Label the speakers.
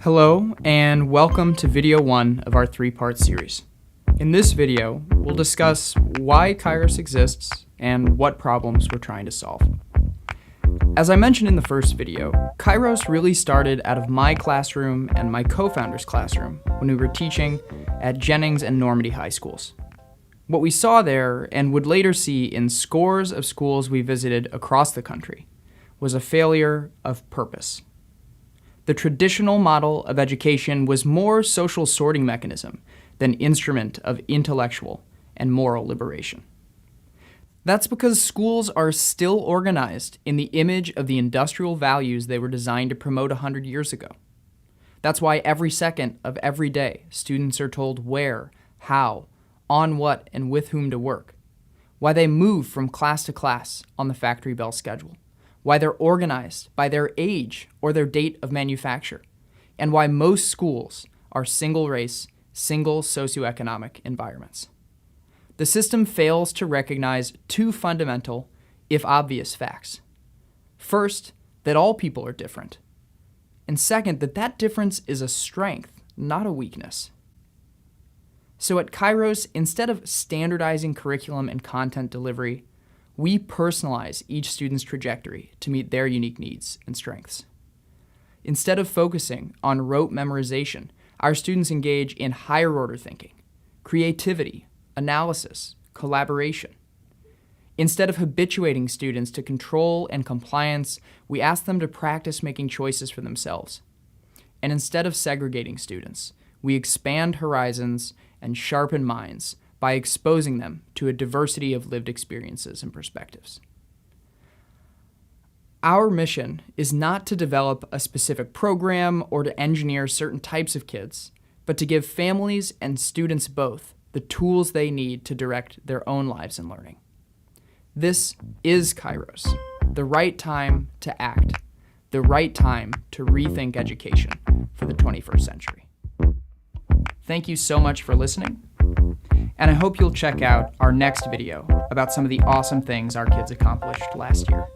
Speaker 1: Hello, and welcome to video 1 of our 3-part series. In this video, we'll discuss why Kairos exists and what problems we're trying to solve. As I mentioned in the first video, Kairos really started out of my classroom and my co-founder's classroom when we were teaching at Jennings and Normandy high schools. What we saw there, and would later see in scores of schools we visited across the country, was a failure of purpose. The traditional model of education was more social sorting mechanism than instrument of intellectual and moral liberation. That's because schools are still organized in the image of the industrial values they were designed to promote 100 years ago. That's why every second of every day, students are told where, how, on what, and with whom to work. Why they move from class to class on the factory bell schedule. Why they're organized by their age or their date of manufacture, and why most schools are single-race, single socioeconomic environments. The system fails to recognize two fundamental, if obvious, facts. First, that all people are different, and second, that that difference is a strength, not a weakness. So at Kairos, instead of standardizing curriculum and content delivery, we personalize each student's trajectory to meet their unique needs and strengths. Instead of focusing on rote memorization, our students engage in higher-order thinking, creativity, analysis, collaboration. Instead of habituating students to control and compliance, we ask them to practice making choices for themselves. And instead of segregating students, we expand horizons and sharpen minds by exposing them to a diversity of lived experiences and perspectives. Our mission is not to develop a specific program or to engineer certain types of kids, but to give families and students both the tools they need to direct their own lives and learning. This is Kairos, the right time to act, the right time to rethink education for the 21st century. Thank you so much for listening. And I hope you'll check out our next video about some of the awesome things our kids accomplished last year.